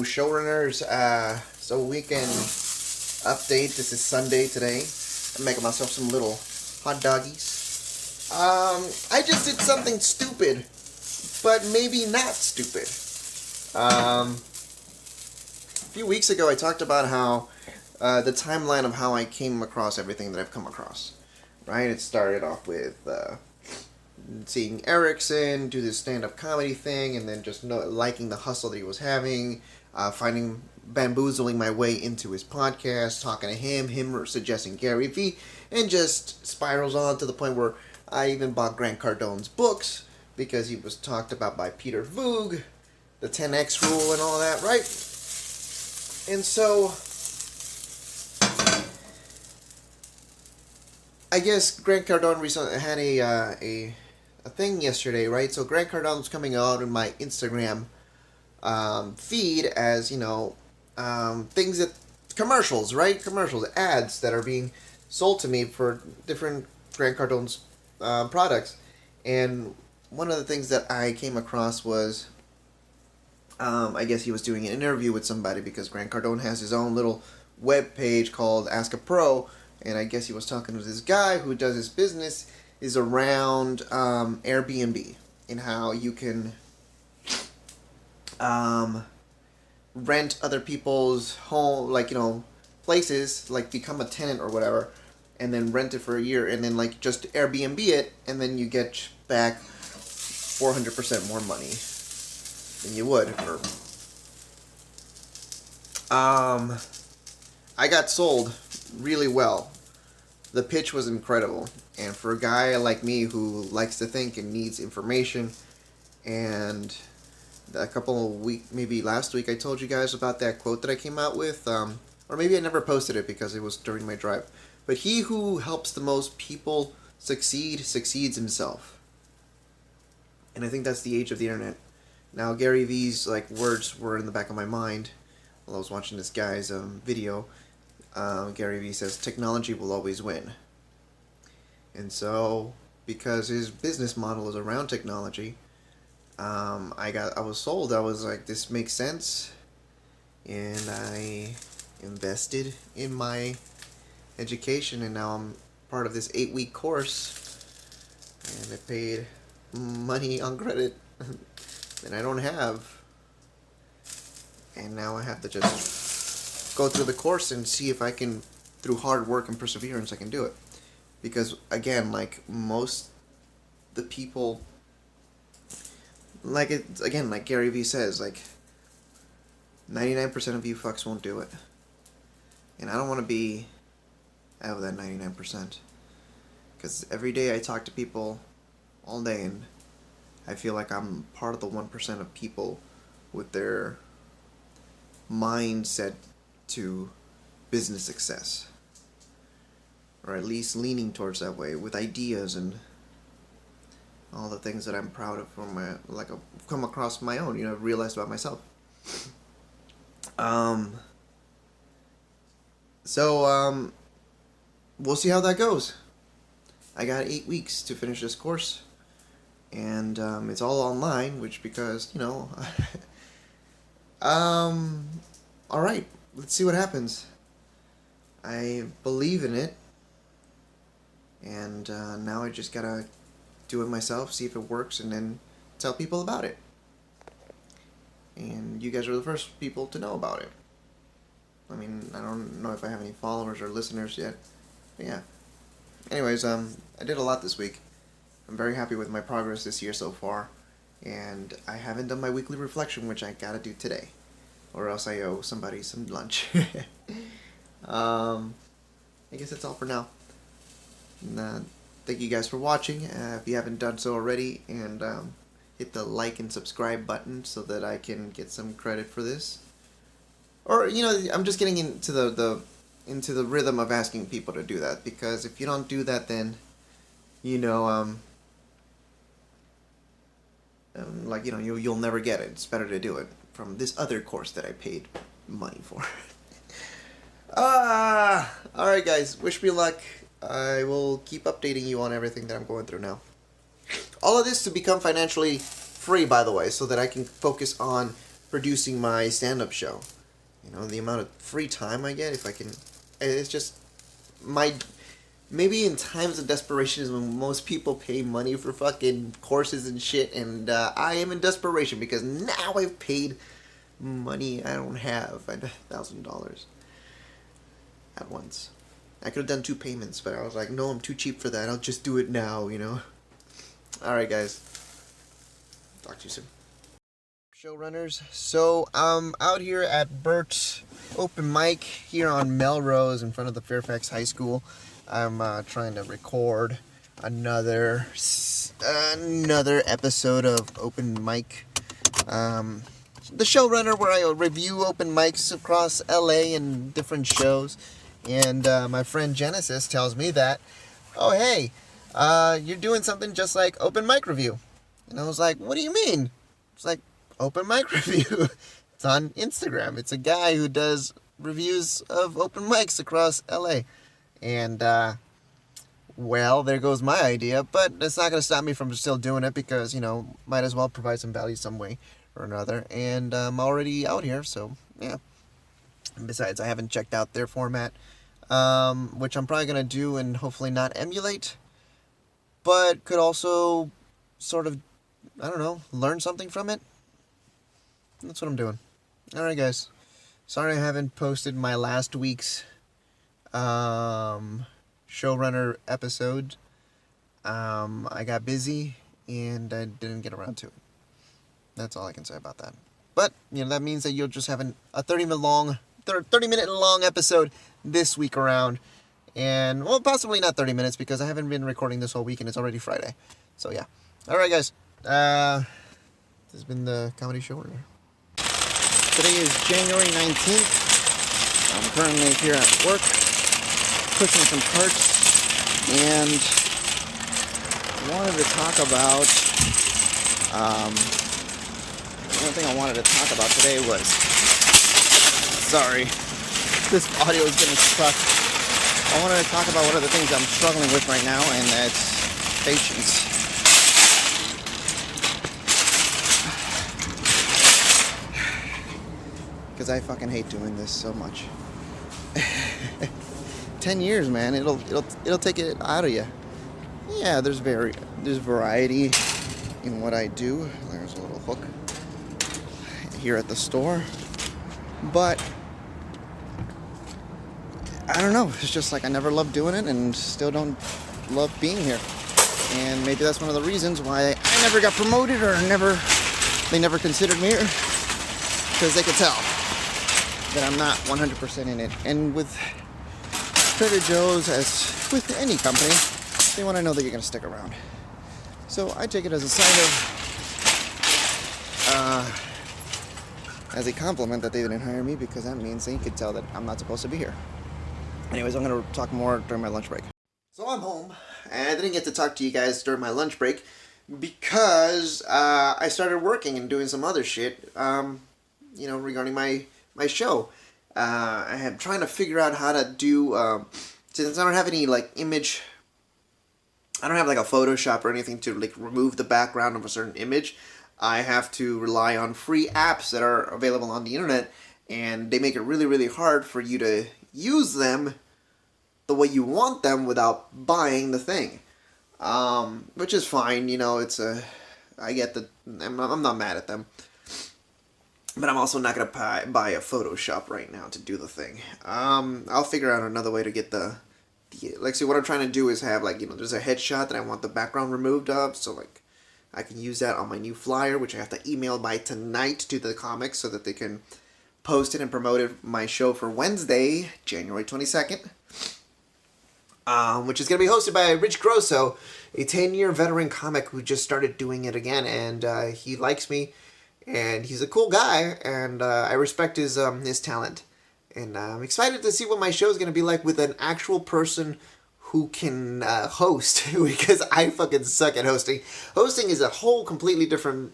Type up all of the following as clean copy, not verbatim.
showrunners. So weekend update. This is Sunday today. I'm making myself some little hot doggies. I just did something stupid, but maybe not stupid. A few weeks ago, I talked about how the timeline of how I came across everything that I've come across. Right? It started off with seeing Erickson do this stand-up comedy thing, and then just liking the hustle that he was having, bamboozling my way into his podcast, talking to him suggesting Gary Vee, and just spirals on to the point where I even bought Grant Cardone's books because he was talked about by Peter Voog, the 10X rule and all that, right? And so I guess Grant Cardone recently had a thing yesterday, right? So Grant Cardone was coming out in my Instagram feed as, things that, commercials, right? Commercials, ads that are being sold to me for different Grant Cardone's products. And one of the things that I came across was, I guess he was doing an interview with somebody because Grant Cardone has his own little web page called Ask a Pro. And I guess he was talking to this guy who does his business is around Airbnb and how you can rent other people's home, places, become a tenant or whatever, and then rent it for a year, and then just Airbnb it, and then you get back 400% more money than you would. I got sold really well. The pitch was incredible, and for a guy like me who likes to think and needs information, and a couple of weeks, maybe last week, I told you guys about that quote that I came out with, or maybe I never posted it because it was during my drive, but he who helps the most people succeeds himself. And I think that's the age of the internet. Now, Gary Vee's words were in the back of my mind while I was watching this guy's video. Gary Vee says technology will always win. And so, because his business model is around technology, I was sold. I was like, this makes sense. And I invested in my education, and now I'm part of this 8-week course. And I paid money on credit that I don't have. And now I have to just go through the course and see if I can, through hard work and perseverance, I can do it. Because, again, most the people, like Gary Vee says, 99% of you fucks won't do it. And I don't want to be out of that 99%. Because every day I talk to people all day, and I feel like I'm part of the 1% of people with their mindset to business success, or at least leaning towards that way, with ideas and all the things that I'm proud of from I've come across my own, realized about myself. So we'll see how that goes. I got 8 weeks to finish this course, and it's all online, which because all right. Let's see what happens. I believe in it, and now I just gotta do it myself, see if it works, and then tell people about it. And you guys are the first people to know about it. I mean, I don't know if I have any followers or listeners yet, but yeah. Anyways, I did a lot this week. I'm very happy with my progress this year so far, and I haven't done my weekly reflection, which I gotta do today. Or else I owe somebody some lunch. I guess that's all for now. And, thank you guys for watching. If you haven't done so already, and hit the like and subscribe button so that I can get some credit for this. Or I'm just getting into the rhythm of asking people to do that, because if you don't do that, then you'll never get it. It's better to do it from this other course that I paid money for. Alright guys, wish me luck. I will keep updating you on everything that I'm going through now. All of this to become financially free, by the way, so that I can focus on producing my stand-up show. You know, the amount of free time I get, if I can, it's just my. Maybe in times of desperation is when most people pay money for fucking courses and shit, and I am in desperation because now I've paid money I don't have. I had $1,000 at once. I could have done 2 payments, but I was like, no, I'm too cheap for that. I'll just do it now, you know. All right, guys. Talk to you soon. Showrunners. So I'm out here at Bert's open mic here on Melrose in front of the Fairfax High School. I'm trying to record another episode of open mic. The showrunner where I review open mics across LA and different shows. And my friend Genesis tells me that, oh hey, you're doing something just like open mic review. And I was like, what do you mean? It's like open mic review. It's on Instagram. It's a guy who does reviews of open mics across LA. And, well, there goes my idea, but it's not going to stop me from still doing it because, you know, might as well provide some value some way or another. And I'm already out here, so, yeah. And besides, I haven't checked out their format, which I'm probably going to do and hopefully not emulate, but could also sort of, I don't know, learn something from it. That's what I'm doing. All right, guys. Sorry I haven't posted my last week's showrunner episode. I got busy and I didn't get around to it. That's all I can say about that. But, you know, that means that you'll just have a 30-minute long episode this week around. And, well, possibly not 30 minutes because I haven't been recording this whole week and it's already Friday. So, yeah. All right, guys. This has been the Comedy Showrunner. Today is January 19th. I'm currently here at work, pushing some carts, and wanted to talk about, one thing I wanted to talk about today was, sorry, this audio is gonna suck. I wanted to talk about one of the things I'm struggling with right now, and that's patience. Because I fucking hate doing this so much. 10 years, man. It'll take it out of you. Yeah, there's variety in what I do. There's a little hook here at the store, but I don't know. It's just like I never loved doing it, and still don't love being here. And maybe that's one of the reasons why I never got promoted, or they never considered me here, because they could tell that I'm not 100% in it. And with Trader Joe's, as with any company, they want to know that you're going to stick around. So I take it as a sign of, as a compliment that they didn't hire me, because that means they could tell that I'm not supposed to be here. Anyways, I'm going to talk more during my lunch break. So I'm home, and I didn't get to talk to you guys during my lunch break because I started working and doing some other shit, you know, regarding my show. I am trying to figure out how to do, since I don't have any, like, image, I don't have, like, a Photoshop or anything to, like, remove the background of a certain image. I have to rely on free apps that are available on the internet, and they make it really, really hard for you to use them the way you want them without buying the thing. Which is fine, you know, I get I'm not mad at them. But I'm also not going to buy a Photoshop right now to do the thing. I'll figure out another way to get like, see, what I'm trying to do is have, like, you know, there's a headshot that I want the background removed of, so, like, I can use that on my new flyer, which I have to email by tonight to the comics so that they can post it and promote it, my show for Wednesday, January 22nd. Which is going to be hosted by Rich Grosso, a 10-year veteran comic who just started doing it again, and he likes me. And he's a cool guy, and I respect his talent. And I'm excited to see what my show is going to be like with an actual person who can host, because I fucking suck at hosting. Hosting is a whole completely different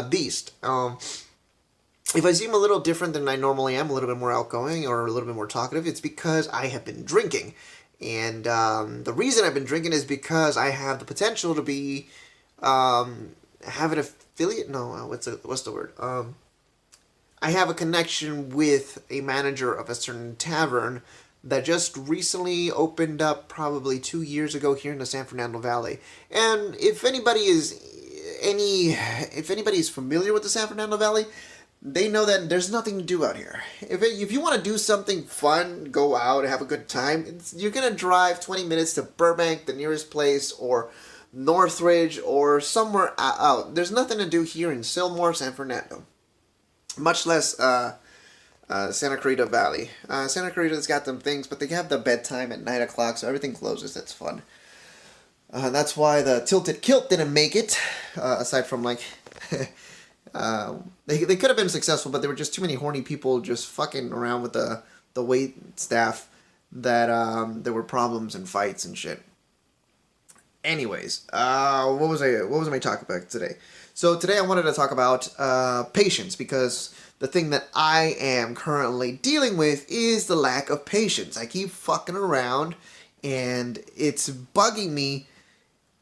beast. If I seem a little different than I normally am, a little bit more outgoing or a little bit more talkative, it's because I have been drinking. And the reason I've been drinking is because I have the potential to be have an affiliate. No, what's the word? I have a connection with a manager of a certain tavern that just recently opened up probably 2 years ago here in the San Fernando Valley. And if anybody is familiar with the San Fernando Valley, they know that there's nothing to do out here. If you want to do something fun, go out and have a good time, you're going to drive 20 minutes to Burbank, the nearest place, or Northridge, or somewhere out. There's nothing to do here in Sylmore, San Fernando. Much less Santa Clarita Valley. Santa Clarita's got them things, but they have the bedtime at 9 o'clock, so everything closes. That's fun. That's why the Tilted Kilt didn't make it, aside from like... they could have been successful, but there were just too many horny people just fucking around with the wait staff that there were problems and fights and shit. Anyways, what was my talk about today? So today I wanted to talk about patience, because the thing that I am currently dealing with is the lack of patience. I keep fucking around, and it's bugging me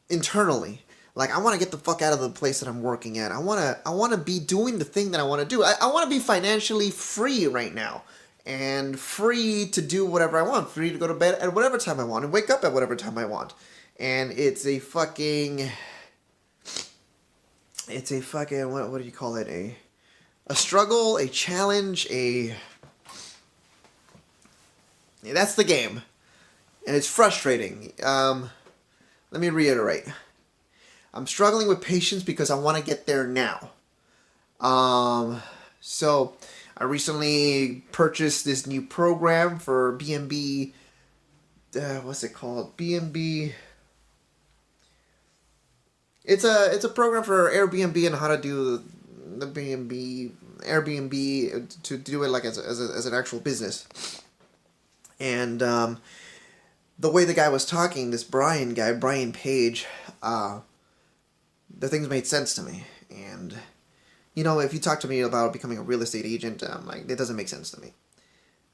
internally. Like, I want to get the fuck out of the place that I'm working at. I want to be doing the thing that I want to do. I want to be financially free right now. And free to do whatever I want. Free to go to bed at whatever time I want. And wake up at whatever time I want. And it's a fucking... What do you call it? A struggle, a challenge, that's the game. And it's frustrating. Let me reiterate. I'm struggling with patience because I want to get there now. So I recently purchased this new program for B&B. What's it called? B&B. It's a program for Airbnb and how to do the B&B Airbnb to do it like as an actual business. And the way the guy was talking, this Brian Page. The things made sense to me. And, you know, if you talk to me about becoming a real estate agent, I'm like, it doesn't make sense to me.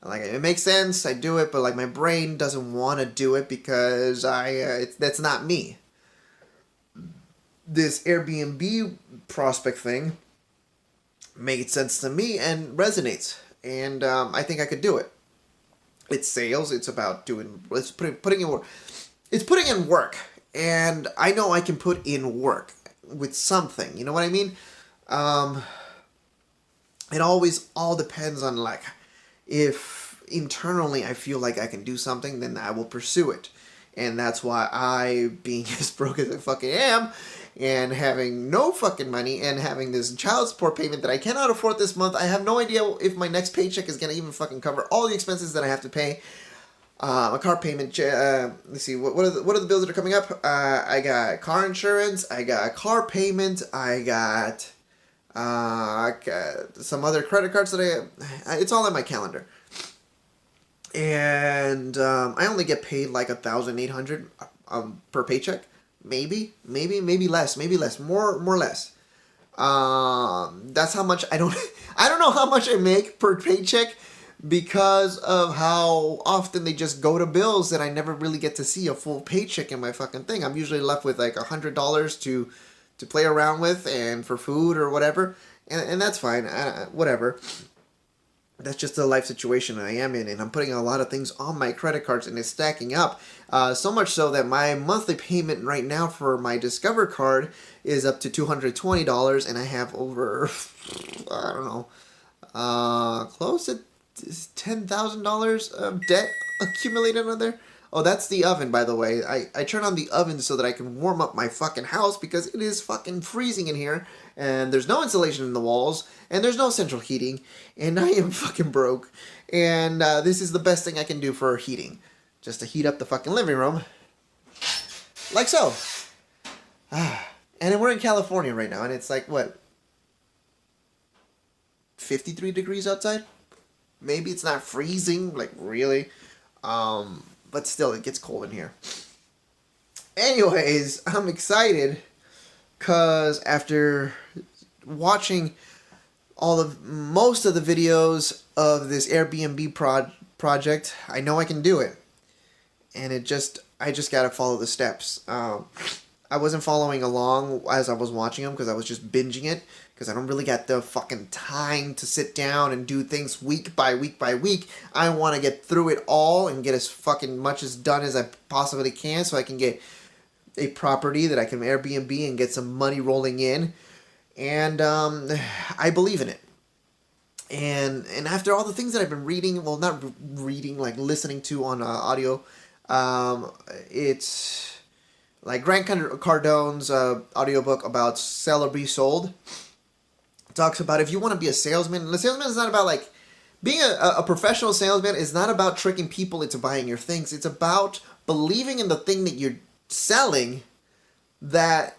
Like, it makes sense, I do it, but, like, my brain doesn't want to do it because that's not me. This Airbnb prospect thing made sense to me and resonates. And I think I could do it. It's sales, it's about putting in work. It's putting in work. And I know I can put in work with something, you know what I mean? It always all depends on, like, if internally I feel like I can do something, then I will pursue it. And that's why I, being as broke as I fucking am, and having no fucking money, and having this child support payment that I cannot afford this month, I have no idea if my next paycheck is gonna even fucking cover all the expenses that I have to pay. A car payment, let's see, what are the bills that are coming up? I got car insurance, I got car payment, I got some other credit cards that it's all in my calendar. And I only get paid like $1,800 per paycheck. Maybe less, more or less. That's how much I don't know how much I make per paycheck, because of how often they just go to bills that I never really get to see a full paycheck in my fucking thing. I'm usually left with like $100 to play around with and for food or whatever, and that's fine. Whatever. That's just the life situation I am in, and I'm putting a lot of things on my credit cards, and it's stacking up. So much so that my monthly payment right now for my Discover card is up to $220, and I have over, I don't know, close to $10,000 of debt accumulated on there. Oh, that's the oven, by the way. I turn on the oven so that I can warm up my fucking house, because it is fucking freezing in here, and there's no insulation in the walls, and there's no central heating, and I am fucking broke, and this is the best thing I can do for heating, just to heat up the fucking living room, like so. And we're in California right now, and it's like, what, 53 degrees outside? Maybe it's not freezing, like, really. But still, it gets cold in here. Anyways, I'm excited because after watching most of the videos of this Airbnb project, I know I can do it. And I just gotta follow the steps. I wasn't following along as I was watching them because I was just binging it, because I don't really got the fucking time to sit down and do things week by week by week. I want to get through it all and get as fucking much as done as I possibly can so I can get a property that I can Airbnb and get some money rolling in. And I believe in it. And after all the things that I've been reading, well, not reading, like listening to on audio, it's like Grant Cardone's audiobook about Sell or Be Sold. It talks about if you want to be a salesman, and the salesman is not about like, being a professional salesman is not about tricking people into buying your things. It's about believing in the thing that you're selling that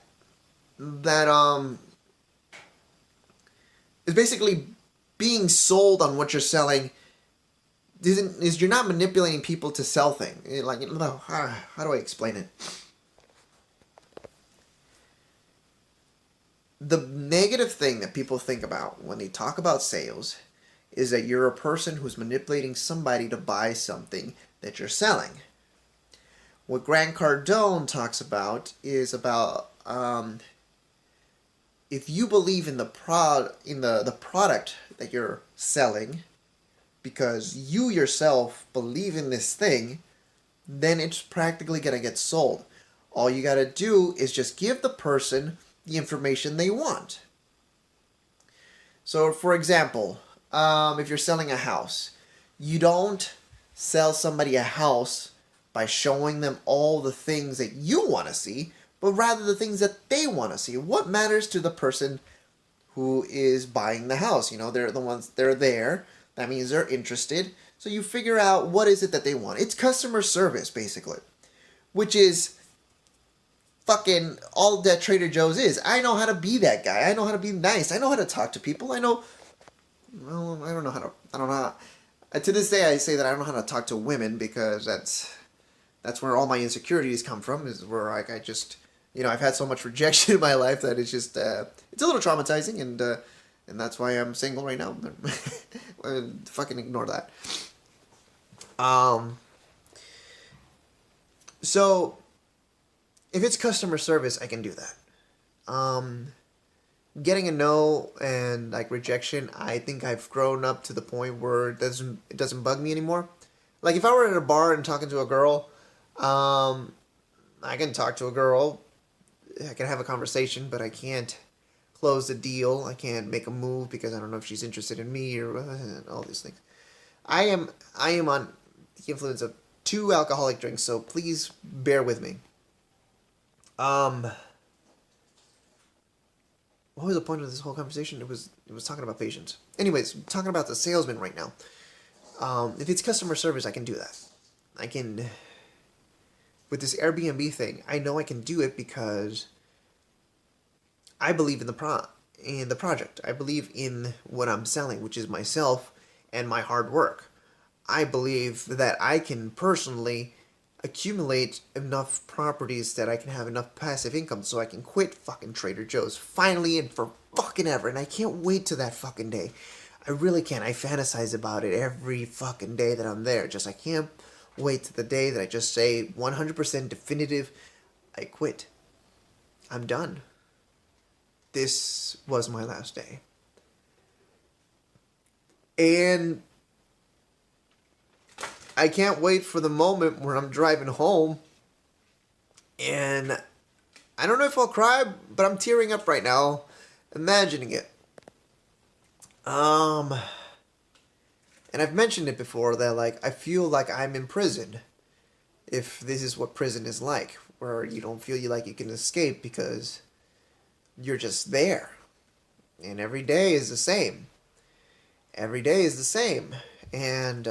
is basically being sold on what you're selling. Is you're not manipulating people to sell things. Like, how do I explain it? The negative thing that people think about when they talk about sales is that you're a person who's manipulating somebody to buy something that you're selling. What Grant Cardone talks about is about if you believe in the product that you're selling because you yourself believe in this thing, then it's practically going to get sold. All you got to do is just give the person the information they want. So, for example, if you're selling a house, you don't sell somebody a house by showing them all the things that you want to see, but rather the things that they want to see. What matters to the person who is buying the house? You know, they're the ones, they're there. That means they're interested. So you figure out what is it that they want. It's customer service, basically, which is fucking all that Trader Joe's is. I know how to be that guy. I know how to be nice. I know how to talk to people. I don't know how, to this day I say that I don't know how to talk to women because that's where all my insecurities come from, is where I just, I've had so much rejection in my life that it's just, it's a little traumatizing, and that's why I'm single right now. Fucking ignore that. So, if it's customer service, I can do that. Getting a no and like rejection, I think I've grown up to the point where it doesn't bug me anymore. Like if I were at a bar and talking to a girl, I can talk to a girl, I can have a conversation, but I can't close the deal. I can't make a move because I don't know if she's interested in me or all these things. I am on the influence of 2 alcoholic drinks, so please bear with me. What was the point of this whole conversation? It was talking about patience. Anyways, talking about the salesman right now. If it's customer service, I can do that. I can, with this Airbnb thing, I know I can do it because I believe in the project. I believe in what I'm selling, which is myself and my hard work. I believe that I can personally accumulate enough properties that I can have enough passive income so I can quit fucking Trader Joe's finally and for fucking ever. And I can't wait to that fucking day. I really can't. I fantasize about it every fucking day that I'm there. I can't wait to the day that I just say 100% definitive, I quit. I'm done. This was my last day. And I can't wait for the moment where I'm driving home and I don't know if I'll cry, but I'm tearing up right now imagining it. And I've mentioned it before that like I feel like I'm in prison. If this is what prison is like, where you don't feel like you can escape because you're just there. And every day is the same. Every day is the same. And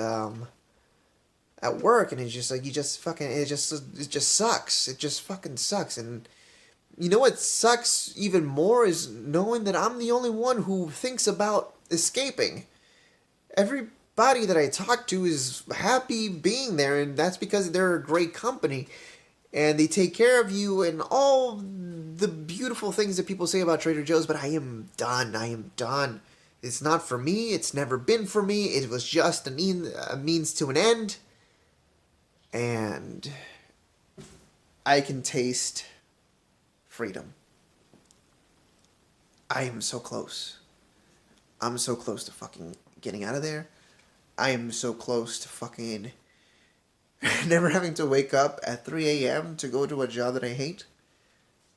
at work, and it's just like it just sucks. It just fucking sucks. And you know what sucks even more is knowing that I'm the only one who thinks about escaping. Everybody that I talk to is happy being there, and that's because they're a great company and they take care of you and all the beautiful things that people say about Trader Joe's. But I am done. It's not for me. It's never been for me. It was just a means to an end. And I can taste freedom. I am so close. I'm so close to fucking getting out of there. I am so close to fucking never having to wake up at 3 a.m. to go to a job that I hate.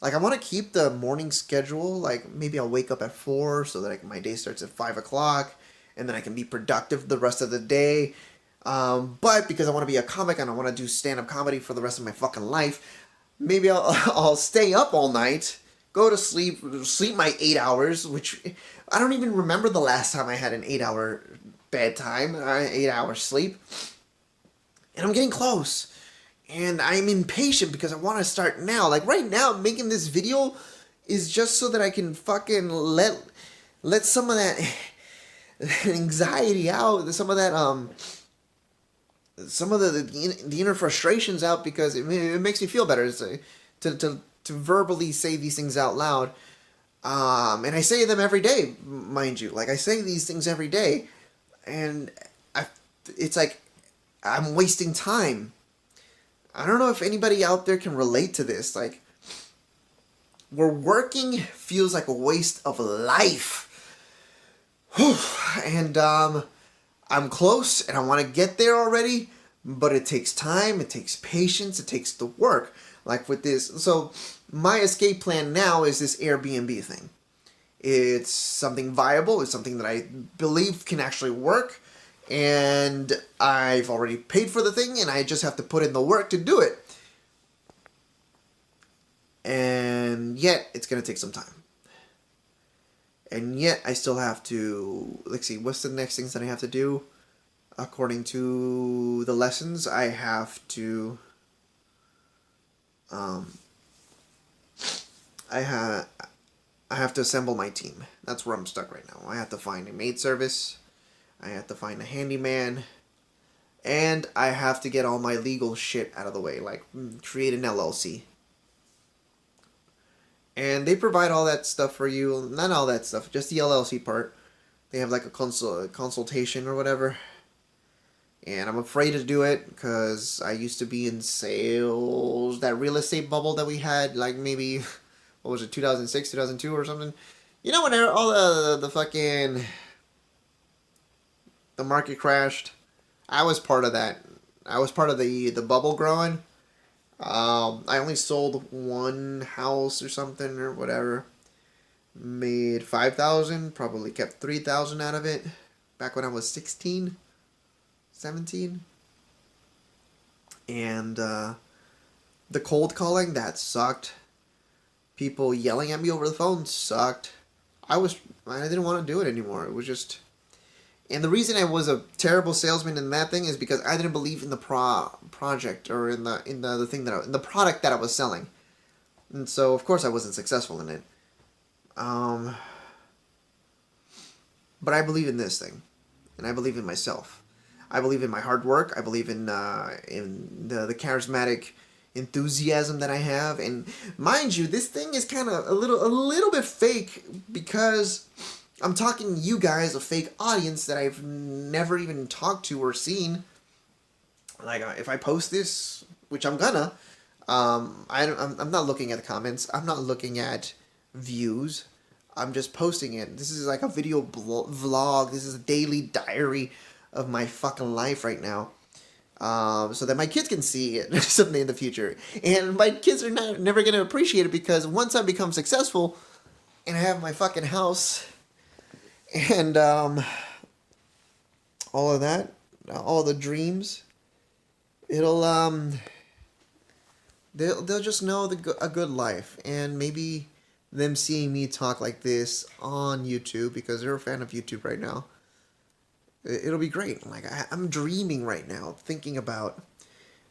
Like, I want to keep the morning schedule. Like, maybe I'll wake up at 4 so that my day starts at 5 o'clock. And then I can be productive the rest of the day. But because I want to be a comic and I want to do stand-up comedy for the rest of my fucking life, maybe I'll stay up all night, go to sleep my 8 hours, which I don't even remember the last time I had an 8-hour bedtime, 8 hour sleep. And I'm getting close. And I'm impatient because I want to start now. Like, right now, making this video is just so that I can fucking let some of that anxiety out, some of that some of the inner frustrations out, because it makes me feel better to verbally say these things out loud. And I say them every day, mind you. Like, I say these things every day, and it's like I'm wasting time. I don't know if anybody out there can relate to this. Like, where working feels like a waste of life. And I'm close, and I want to get there already, but it takes time, it takes patience, it takes the work. Like with this, so my escape plan now is this Airbnb thing. It's something viable, it's something that I believe can actually work. And I've already paid for the thing, and I just have to put in the work to do it. And yet, it's going to take some time. And yet, I still have to... Let's see, what's the next things that I have to do? According to the lessons, I have to... I have to assemble my team. That's where I'm stuck right now. I have to find a maid service... I have to find a handyman, and I have to get all my legal shit out of the way, like create an LLC. And they provide all that stuff for you, not all that stuff, just the LLC part. They have like a consultation or whatever. And I'm afraid to do it because I used to be in sales, that real estate bubble that we had, like maybe, what was it, 2006, 2002 or something? You know, when all the fucking... the market crashed. I was part of that. I was part of the bubble growing. I only sold one house or something or whatever. Made $5,000. Probably kept $3,000 out of it. Back when I was 16, 17. And the cold calling, that sucked. People yelling at me over the phone sucked. I didn't want to do it anymore. It was just... And the reason I was a terrible salesman in that thing is because I didn't believe in the project or in the thing in the product that I was selling, and so of course I wasn't successful in it. But I believe in this thing, and I believe in myself. I believe in my hard work. I believe in the charismatic enthusiasm that I have, and mind you, this thing is kind of a little bit fake because I'm talking to you guys, a fake audience that I've never even talked to or seen. Like, if I post this, which I'm gonna, I'm not looking at the comments. I'm not looking at views. I'm just posting it. This is like a video vlog. This is a daily diary of my fucking life right now. So that my kids can see it someday in the future. And my kids are never going to appreciate it because once I become successful and I have my fucking house... and all of that, all the dreams, it'll they'll just know a good life, and maybe them seeing me talk like this on YouTube because they're a fan of YouTube right now. It'll be great. Like I'm dreaming right now, thinking about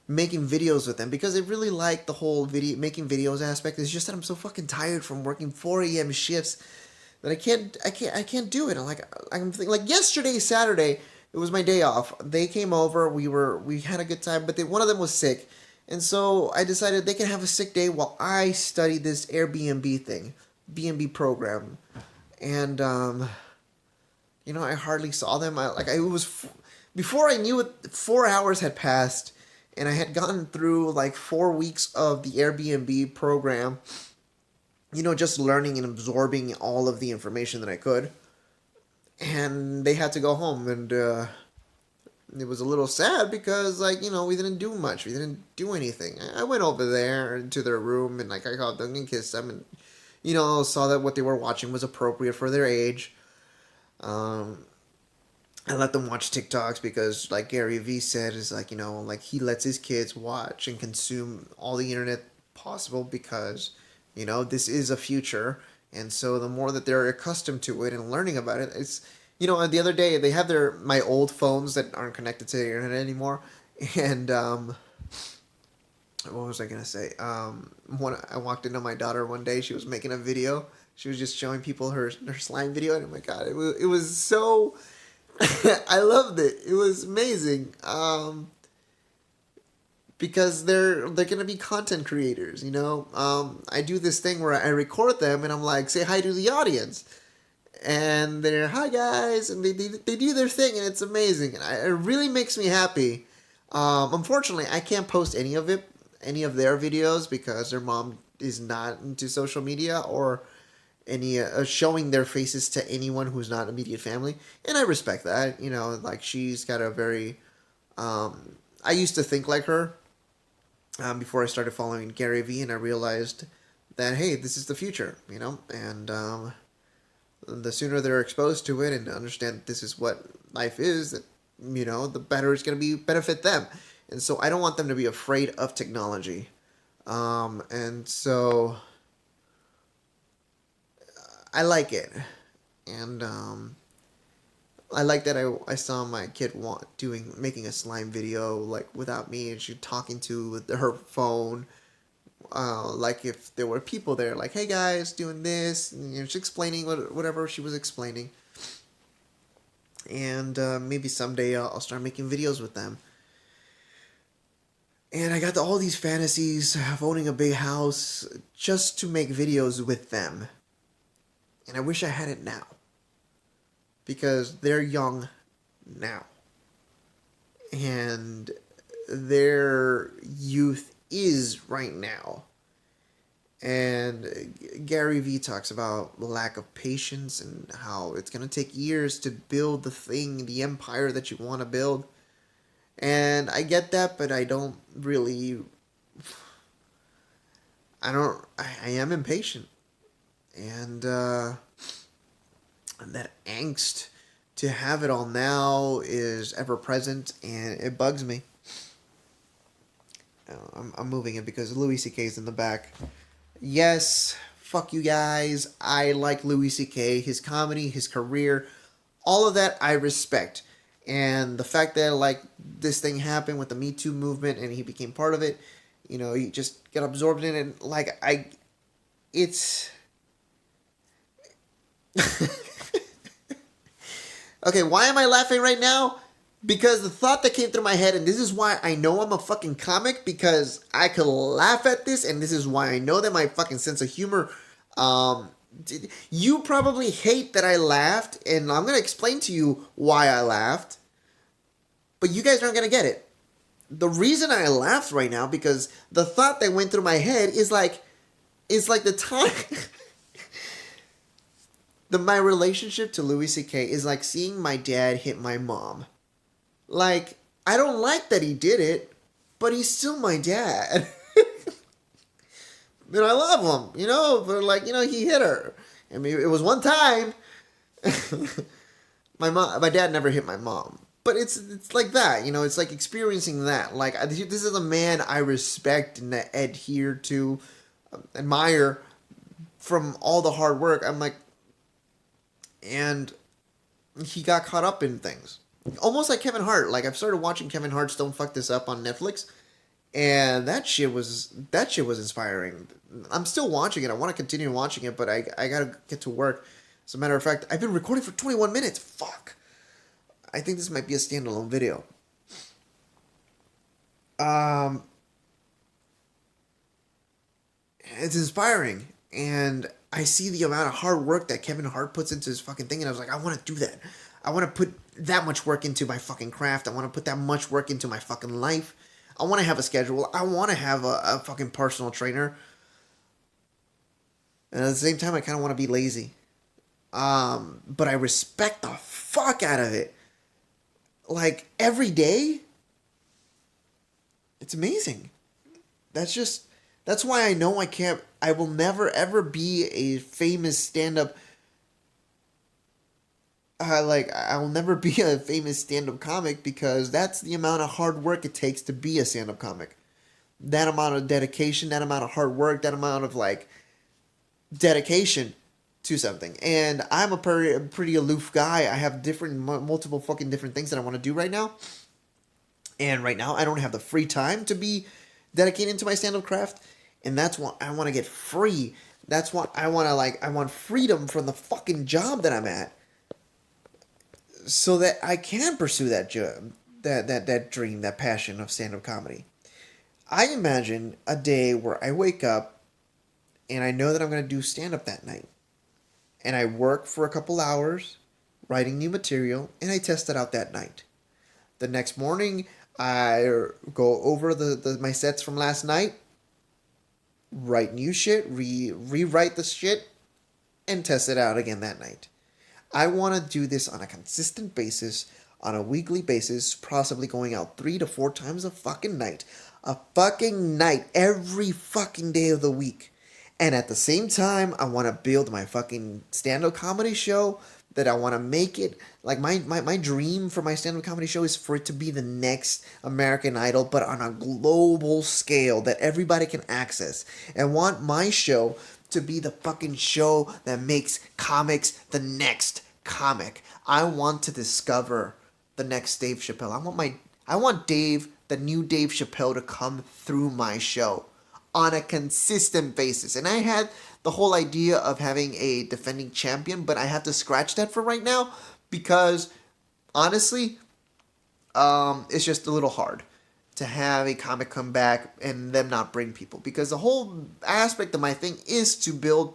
making videos with them because I really like the whole making videos aspect. It's just that I'm so fucking tired from working 4 a.m. shifts. That I can't do it. I'm thinking, like yesterday, Saturday, it was my day off. They came over. We had a good time, but one of them was sick, and so I decided they can have a sick day while I study this Airbnb thing, B&B program, and I hardly saw them. It was before I knew it. 4 hours had passed, and I had gotten through like 4 weeks of the Airbnb program. just learning and absorbing all of the information that I could. And they had to go home, and it was a little sad because, like, we didn't do much. We didn't do anything. I went over there into their room, and, like, I hugged them and kissed them, and, saw that what they were watching was appropriate for their age. Um, I let them watch TikToks because, like Gary Vee said, is like, like he lets his kids watch and consume all the internet possible because, this is a future. And so the more that they're accustomed to it and learning about it, the other day they have my old phones that aren't connected to the internet anymore. And, what was I going to say? I walked into my daughter one day, she was making a video. She was just showing people her slime video, and oh my god, it was so I loved it. It was amazing. Because they're gonna be content creators, I do this thing where I record them and I'm like, say hi to the audience, and they're hi guys, and they do their thing, and it's amazing, and it really makes me happy. Unfortunately, I can't post any of their videos because their mom is not into social media or any showing their faces to anyone who's not immediate family, and I respect that. Like she's got a very. I used to think like her before I started following Gary Vee, and I realized that hey, this is the future, and the sooner they're exposed to it and understand that this is what life is, that the better it's going to be benefit them, and so I don't want them to be afraid of technology, and so. I like it, and I like that I saw my kid making a slime video like without me, and she talking to her phone, like if there were people there, like hey guys, doing this, and she's explaining whatever she was explaining, and maybe someday I'll start making videos with them. And I got all these fantasies of owning a big house just to make videos with them. And I wish I had it now. Because they're young now. And their youth is right now. And Gary Vee talks about the lack of patience and how it's going to take years to build the empire that you want to build. And I get that, but I don't really... I am impatient. And that angst to have it all now is ever present, and it bugs me. I'm moving it because Louis C.K. is in the back. Yes, fuck you guys. I like Louis C.K., his comedy, his career, all of that I respect. And the fact that like this thing happened with the Me Too movement and he became part of it, he just got absorbed in it. And like it's. Okay, why am I laughing right now? Because the thought that came through my head, and this is why I know I'm a fucking comic, because I could laugh at this, and this is why I know that my fucking sense of humor, you probably hate that I laughed, and I'm going to explain to you why I laughed, but you guys aren't going to get it. The reason I laughed right now, because the thought that went through my head is like the time... My relationship to Louis C.K. is like seeing my dad hit my mom. Like, I don't like that he did it, but he's still my dad. And I love him, but like, he hit her. I mean, it was one time. My dad never hit my mom. But it's like that, it's like experiencing that. Like, this is a man I respect and adhere to, admire from all the hard work. I'm like, and he got caught up in things. Almost like Kevin Hart. Like, I've started watching Kevin Hart's Don't Fuck This Up on Netflix. And that shit was inspiring. I'm still watching it. I want to continue watching it, but I gotta get to work. As a matter of fact, I've been recording for 21 minutes. Fuck. I think this might be a standalone video. It's inspiring. And I see the amount of hard work that Kevin Hart puts into his fucking thing, and I was like, I want to do that. I want to put that much work into my fucking craft. I want to put that much work into my fucking life. I want to have a schedule. I want to have a fucking personal trainer. And at the same time, I kind of want to be lazy. But I respect the fuck out of it. Like, every day, it's amazing. That's why I know I will never ever be a famous stand up. I will never be a famous stand up comic because that's the amount of hard work it takes to be a stand up comic. That amount of dedication, that amount of hard work, that amount of like dedication to something. And I'm a pretty aloof guy. I have multiple fucking different things that I want to do right now. And right now, I don't have the free time to be dedicated to my stand up craft. And that's why I want to get free. That's why I want freedom from the fucking job that I'm at. So that I can pursue that job, that dream, that passion of stand up comedy. I imagine a day where I wake up and I know that I'm going to do stand up that night. And I work for a couple hours writing new material and I test it out that night. The next morning, I go over my sets from last night, write new shit, rewrite the shit, and test it out again that night. I want to do this on a consistent basis, on a weekly basis, possibly going out 3 to 4 times a fucking night. A fucking night every fucking day of the week. And at the same time, I want to build my fucking stand-up comedy show that I want to make it. Like, my dream for my stand-up comedy show is for it to be the next American Idol, but on a global scale that everybody can access. And want my show to be the fucking show that makes comics the next comic. I want to discover the next Dave Chappelle. I want Dave, the new Dave Chappelle, to come through my show on a consistent basis. And I had the whole idea of having a defending champion, but I have to scratch that for right now because honestly, it's just a little hard to have a comic come back and them not bring people, because the whole aspect of my thing is to build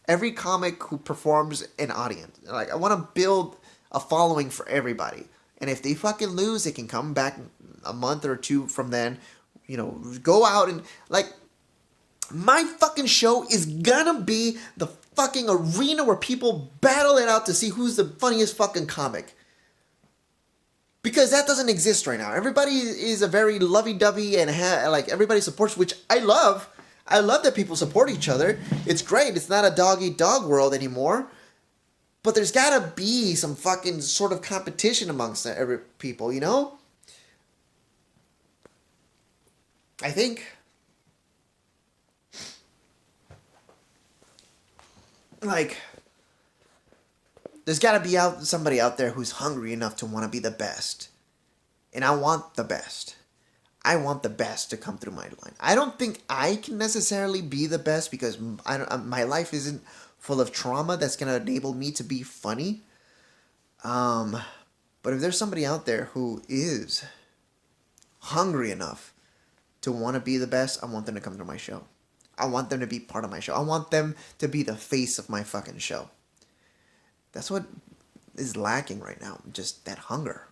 every comic who performs an audience. Like, I want to build a following for everybody. And if they fucking lose, they can come back a month or two from then, go out and, like, my fucking show is gonna be the fucking arena where people battle it out to see who's the funniest fucking comic. Because that doesn't exist right now. Everybody is a very lovey-dovey and everybody supports, which I love. I love that people support each other. It's great. It's not a dog-eat-dog world anymore. But there's gotta be some fucking sort of competition amongst every people, I think. Like, there's gotta be somebody out there who's hungry enough to want to be the best. And I want the best. I want the best to come through my line. I don't think I can necessarily be the best because my life isn't full of trauma that's going to enable me to be funny. But if there's somebody out there who is hungry enough to want to be the best, I want them to come to my show. I want them to be part of my show. I want them to be the face of my fucking show. That's what is lacking right now. Just that hunger.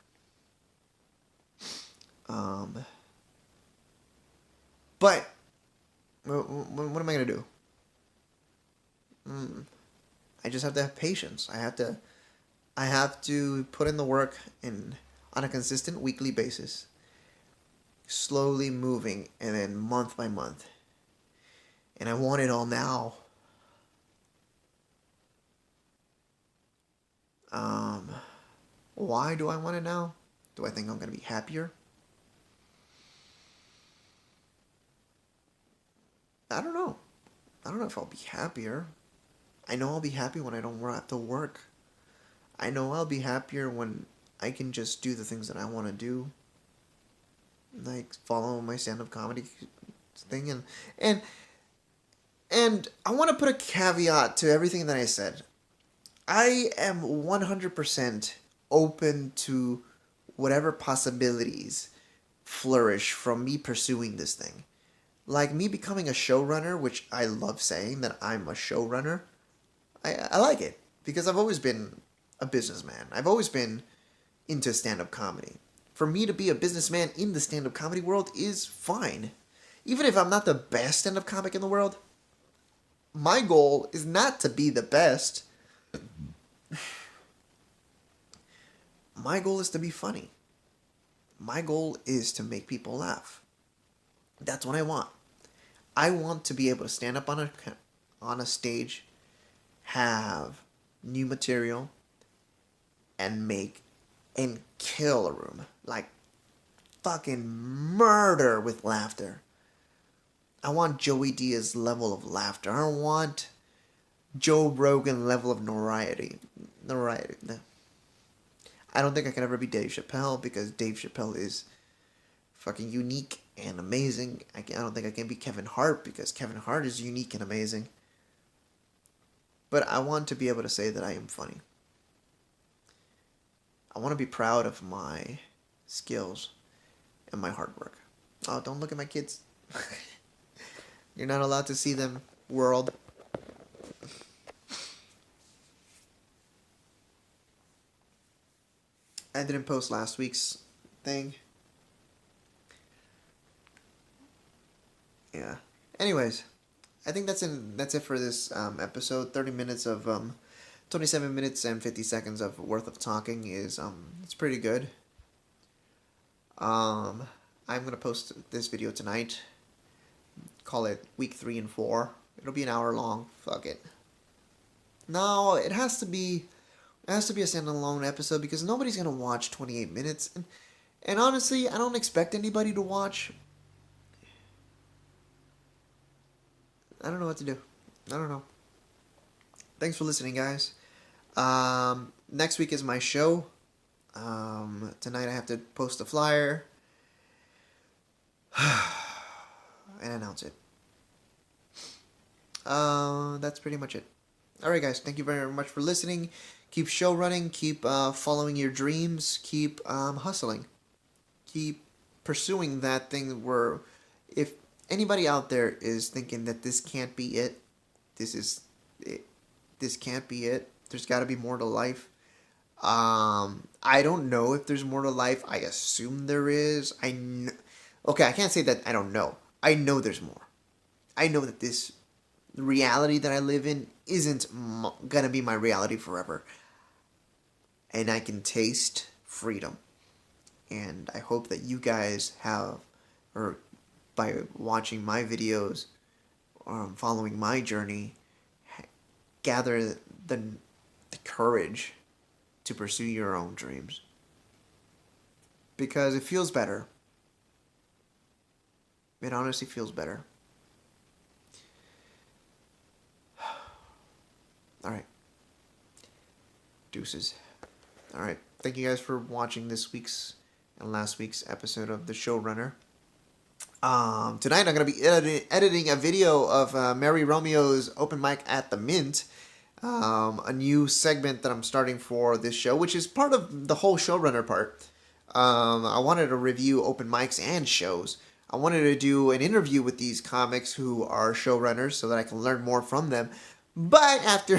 But what am I gonna do? I just have to have patience. I have to put in the work on a consistent weekly basis, slowly moving, and then month by month. And I want it all now. Why do I want it now? Do I think I'm gonna be happier? I don't know. I don't know if I'll be happier. I know I'll be happy when I don't have to work. I know I'll be happier when I can just do the things that I want to do. Like, follow my stand-up comedy thing. And I want to put a caveat to everything that I said. I am 100% open to whatever possibilities flourish from me pursuing this thing. Like me becoming a showrunner, which I love saying that I'm a showrunner. I like it because I've always been a businessman. I've always been into stand-up comedy. For me to be a businessman in the stand-up comedy world is fine. Even if I'm not the best stand-up comic in the world, My goal is not to be the best. My goal is to be funny. My goal is to make people laugh. That's what I want. I want to be able to stand up on a stage, have new material, and make and kill a room. Like fucking murder with laughter. I want Joey Diaz level of laughter. I don't want Joe Rogan level of notoriety. Notoriety. No. I don't think I can ever be Dave Chappelle because Dave Chappelle is fucking unique and amazing. I don't think I can be Kevin Hart because Kevin Hart is unique and amazing. But I want to be able to say that I am funny. I want to be proud of my skills and my hard work. Oh, don't look at my kids. You're not allowed to see them, world. I didn't post last week's thing. Yeah. Anyways, I think that's it for this episode. 27 minutes and 50 seconds of worth of talking is it's pretty good. I'm gonna post this video tonight. Call it week 3 and 4. It'll be an hour long. Fuck it. No, it has to be a standalone episode because nobody's gonna watch 28 minutes. And honestly, I don't expect anybody to watch. I don't know what to do. I don't know. Thanks for listening, guys. Next week is my show. Tonight I have to post a flyer and announce it. That's pretty much it. Alright, guys. Thank you very much for listening. Keep show running. Keep following your dreams. Keep hustling. Keep pursuing that thing where if anybody out there is thinking that this can't be it, this can't be it. There's got to be more to life. I don't know if there's more to life. I assume there is. Okay, I can't say that I don't know. I know there's more. I know that this reality that I live in isn't gonna be my reality forever. And I can taste freedom. And I hope that you guys have, or by watching my videos, or following my journey, gather the courage to pursue your own dreams. Because it feels better. It honestly feels better. Alright. Deuces. Alright. Thank you guys for watching this week's and last week's episode of The Showrunner. Tonight I'm going to be editing a video of Mary Romeo's open mic at the Mint. A new segment that I'm starting for this show, which is part of the whole showrunner part. I wanted to review open mics and shows. I wanted to do an interview with these comics who are showrunners so that I can learn more from them. But after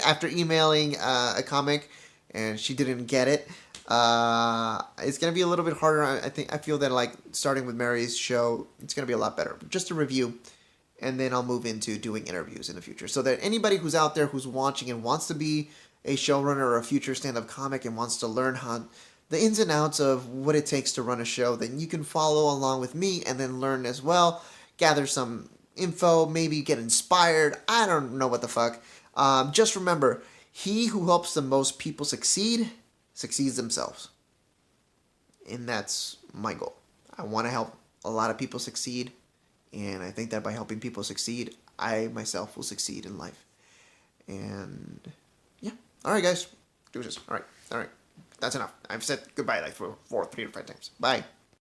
after emailing a comic and she didn't get it, it's gonna be a little bit harder. I feel that like starting with Mary's show, it's gonna be a lot better. Just a review. And then I'll move into doing interviews in the future. So that anybody who's out there who's watching and wants to be a showrunner or a future stand-up comic and wants to learn how the ins and outs of what it takes to run a show, then you can follow along with me and then learn as well. Gather some info, maybe get inspired. I don't know what the fuck. Just remember, he who helps the most people succeeds themselves. And that's my goal. I want to help a lot of people succeed. And I think that by helping people succeed, I myself will succeed in life. And yeah. Alright, guys. Do this. Alright. That's enough. I've said goodbye like 3 to 5 times. Bye.